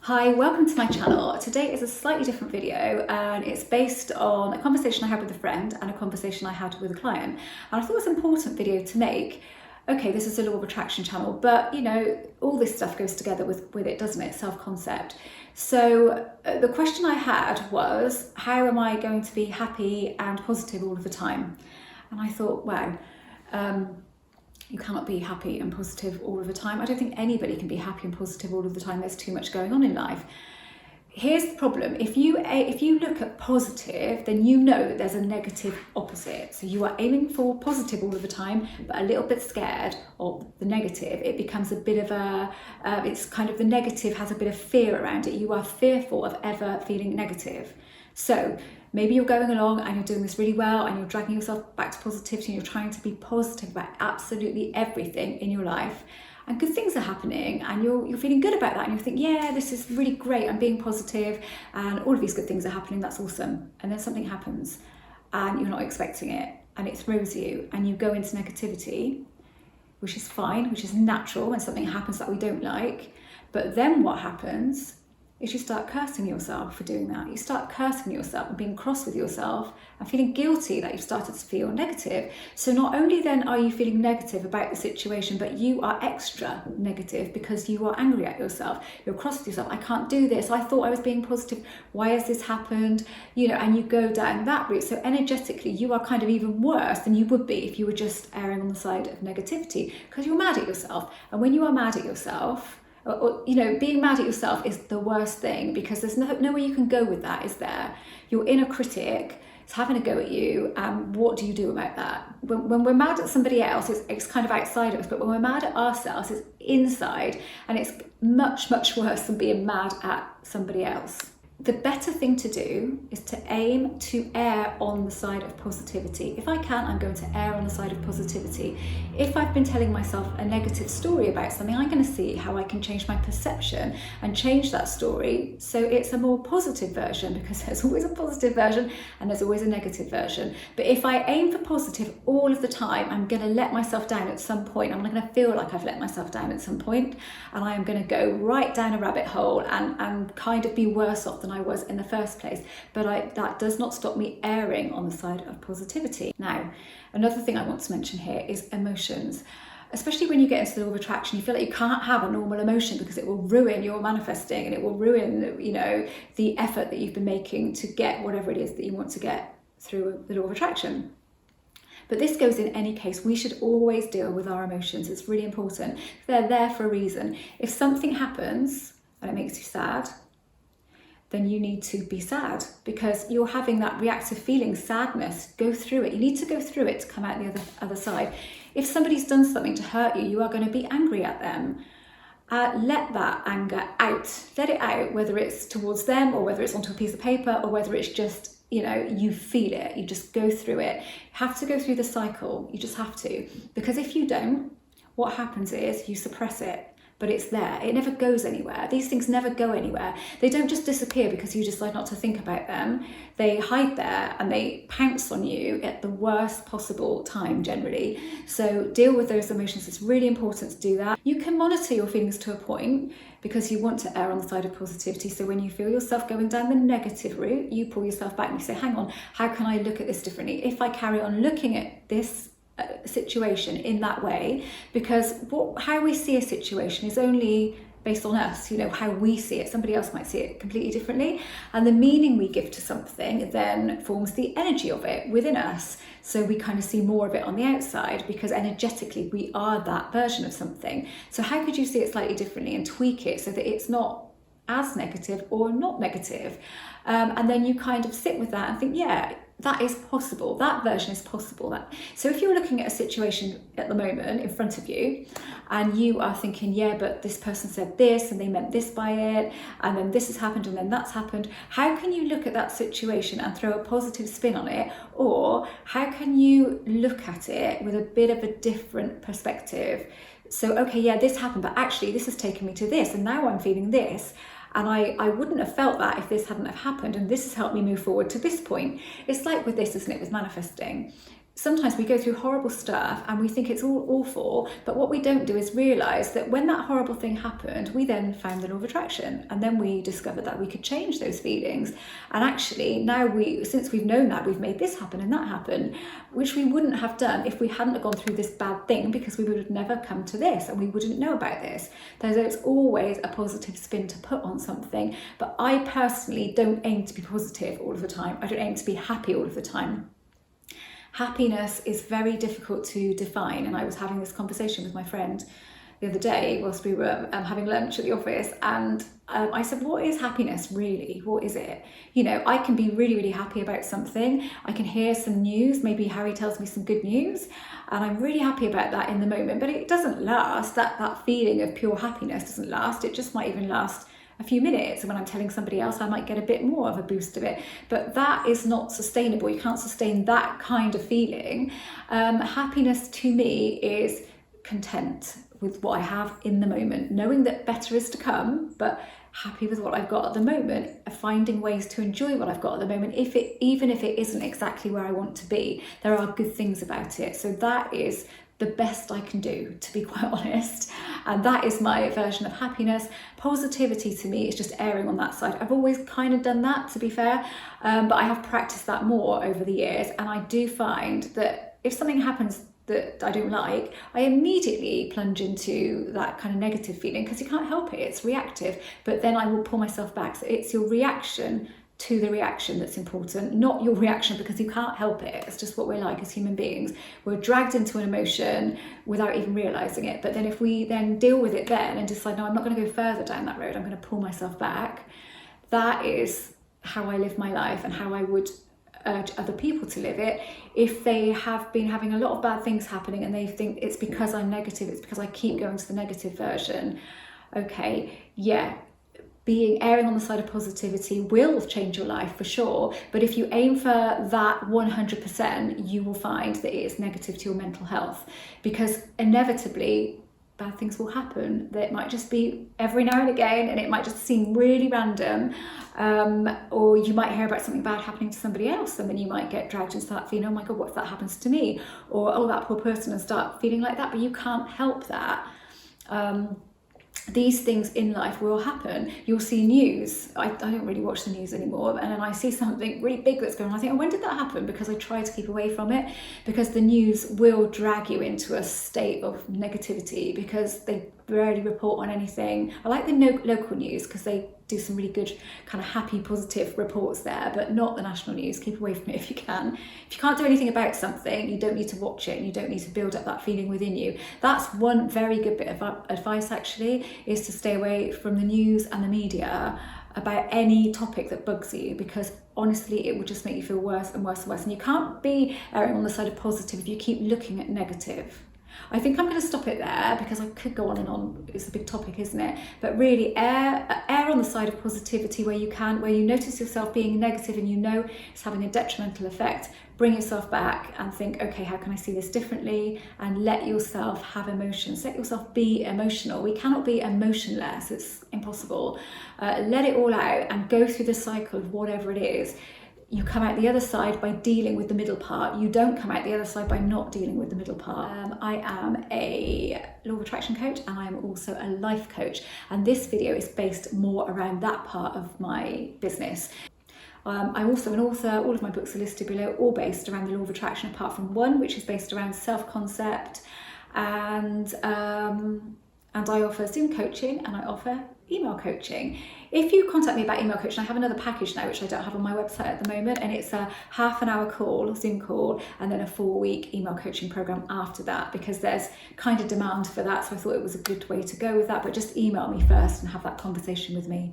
Hi, welcome to my channel. Today is a slightly different video and it's based on a conversation I had with a friend and a conversation I had with a client. And I thought it was an important video to make. Okay, this is a law of attraction channel, but you know, all this stuff goes together with it, doesn't it? Self-concept. So the question I had was, how am I going to be happy and positive all of the time? And I thought, wow, you cannot be happy and positive all of the time. I don't think anybody can be happy and positive all of the time. There's too much going on in life. Here's the problem. If you look at positive, then you know that there's a negative opposite. So you are aiming for positive all of the time, but a little bit scared of the negative. It becomes a bit of a, it's kind of the negative has a bit of fear around it. You are fearful of ever feeling negative. So maybe you're going along and you're doing this really well and you're dragging yourself back to positivity and you're trying to be positive about absolutely everything in your life. And good things are happening and you're feeling good about that and you think, yeah, this is really great, I'm being positive and all of these good things are happening, that's awesome. And then something happens and you're not expecting it and it throws you and you go into negativity, which is fine, which is natural when something happens that we don't like. But then what happens is you start cursing yourself for doing that. You start cursing yourself and being cross with yourself and feeling guilty that you've started to feel negative. So not only then are you feeling negative about the situation, but you are extra negative because you are angry at yourself. You're cross with yourself. I can't do this. I thought I was being positive. Why has this happened? You know, and you go down that route. So energetically, you are kind of even worse than you would be if you were just erring on the side of negativity because you're mad at yourself. And when you are mad at yourself, or, you know, being mad at yourself is the worst thing because there's nowhere you can go with that, is there? Your inner critic is having a go at you, and what do you do about that? When we're mad at somebody else, it's kind of outside of us, but when we're mad at ourselves, it's inside, and it's much, much worse than being mad at somebody else. The better thing to do is to aim to err on the side of positivity. If I can, I'm going to err on the side of positivity. If I've been telling myself a negative story about something, I'm going to see how I can change my perception and change that story so it's a more positive version, because there's always a positive version and there's always a negative version. But if I aim for positive all of the time, I'm going to let myself down at some point. I'm going to feel like I've let myself down at some point, and I am going to go right down a rabbit hole and kind of be worse off than I was in the first place. But that does not stop me erring on the side of positivity. Now, another thing I want to mention here is emotions. Especially when you get into the law of attraction, you feel like you can't have a normal emotion because it will ruin your manifesting and it will ruin, you know, the effort that you've been making to get whatever it is that you want to get through the law of attraction. But this goes in any case. We should always deal with our emotions. It's really important. They're there for a reason. If something happens and it makes you sad, then you need to be sad because you're having that reactive feeling, sadness. Go through it. You need to go through it to come out the other side. If somebody's done something to hurt you, you are going to be angry at them. Let that anger out. Let it out, whether it's towards them or whether it's onto a piece of paper or whether it's just, you know, you feel it. You just go through it. You have to go through the cycle. You just have to. Because if you don't, what happens is you suppress it. But it's there. It never goes anywhere. These things never go anywhere. They don't just disappear because you decide not to think about them. They hide there and they pounce on you at the worst possible time generally. So deal with those emotions. It's really important to do that. You can monitor your feelings to a point because you want to err on the side of positivity. So when you feel yourself going down the negative route, you pull yourself back and you say, hang on, how can I look at this differently? If I carry on looking at this situation in that way, because how we see a situation is only based on us, you know, how we see it. Somebody else might see it completely differently, and the meaning we give to something then forms the energy of it within us. So we kind of see more of it on the outside because energetically we are that version of something. So how could you see it slightly differently and tweak it so that it's not as negative or not negative? And then you kind of sit with that and think, yeah, that is possible. That version is possible. So if you're looking at a situation at the moment in front of you and you are thinking, yeah, but this person said this and they meant this by it, and then this has happened and then that's happened, how can you look at that situation and throw a positive spin on it? Or how can you look at it with a bit of a different perspective? So, okay, yeah, this happened, but actually this has taken me to this and now I'm feeling this. And I wouldn't have felt that if this hadn't have happened, and this has helped me move forward to this point. It's like with this, isn't it, with manifesting. sometimes we go through horrible stuff and we think it's all awful, but what we don't do is realise that when that horrible thing happened, we then found the law of attraction, and then we discovered that we could change those feelings. And actually now since we've known that, we've made this happen and that happen, which we wouldn't have done if we hadn't have gone through this bad thing, because we would have never come to this and we wouldn't know about this. There's always a positive spin to put on something, but I personally don't aim to be positive all of the time. I don't aim to be happy all of the time. Happiness is very difficult to define, and I was having this conversation with my friend the other day whilst we were having lunch at the office, and I said, what is happiness really? What is it? You know, I can be really, really happy about something. I can hear some news, maybe Harry tells me some good news, and I'm really happy about that in the moment, but it doesn't last. That feeling of pure happiness doesn't last. It just might even last a few minutes, and when I'm telling somebody else, I might get a bit more of a boost of it, but that is not sustainable. You can't sustain that kind of feeling. Happiness to me is content with what I have in the moment, knowing that better is to come, but happy with what I've got at the moment, finding ways to enjoy what I've got at the moment, even if it isn't exactly where I want to be. There are good things about it. So that is the best I can do, to be quite honest. And that is my version of happiness. Positivity to me is just erring on that side. I've always kind of done that, to be fair, but I have practiced that more over the years. And I do find that if something happens that I don't like, I immediately plunge into that kind of negative feeling, because you can't help it, it's reactive. But then I will pull myself back. So it's your reaction to the reaction that's important, not your reaction, because you can't help it. It's just what we're like as human beings. We're dragged into an emotion without even realising it. But then if we then deal with it then and decide, no, I'm not going to go further down that road, I'm going to pull myself back, that is how I live my life and how I would urge other people to live it. If they have been having a lot of bad things happening and they think it's because I'm negative, it's because I keep going to the negative version, okay, yeah, erring on the side of positivity will change your life for sure, but if you aim for that 100%, you will find that it is negative to your mental health, because inevitably bad things will happen. That might just be every now and again, and it might just seem really random, or you might hear about something bad happening to somebody else, and then you might get dragged into that feeling, oh my god, what if that happens to me, or oh, that poor person, and start feeling like that. But you can't help that. These things in life will happen. You'll see news. I don't really watch the news anymore, and then I see something really big that's going on. I think, oh, when did that happen? Because I try to keep away from it, because the news will drag you into a state of negativity, because they rarely report on anything. I like the local news because they do some really good kind of happy, positive reports there, but not the national news. Keep away from it if you can. If you can't do anything about something, you don't need to watch it, and you don't need to build up that feeling within you. That's one very good bit of advice, actually, is to stay away from the news and the media about any topic that bugs you, because honestly it will just make you feel worse and worse and worse, and you can't be erring on the side of positive if you keep looking at negative. I think I'm going to stop it there, because I could go on and on. It's a big topic, isn't it? But really, err on the side of positivity where you can, where you notice yourself being negative and you know it's having a detrimental effect. Bring yourself back and think, okay, how can I see this differently? And let yourself have emotions. Let yourself be emotional. We cannot be emotionless. It's impossible. Let it all out and go through the cycle of whatever it is. You come out the other side by dealing with the middle part. You don't come out the other side by not dealing with the middle part. I am a law of attraction coach, and I am also a life coach. And this video is based more around that part of my business. I'm also an author. All of my books are listed below, all based around the law of attraction, apart from one, which is based around self-concept. And I offer Zoom coaching, and I offer email coaching. If you contact me about email coaching, I have another package now which I don't have on my website at the moment, and it's a half-an-hour call, Zoom call, and then a 4-week email coaching program after that, because there's kind of demand for that. So I thought it was a good way to go with that. But just email me first and have that conversation with me.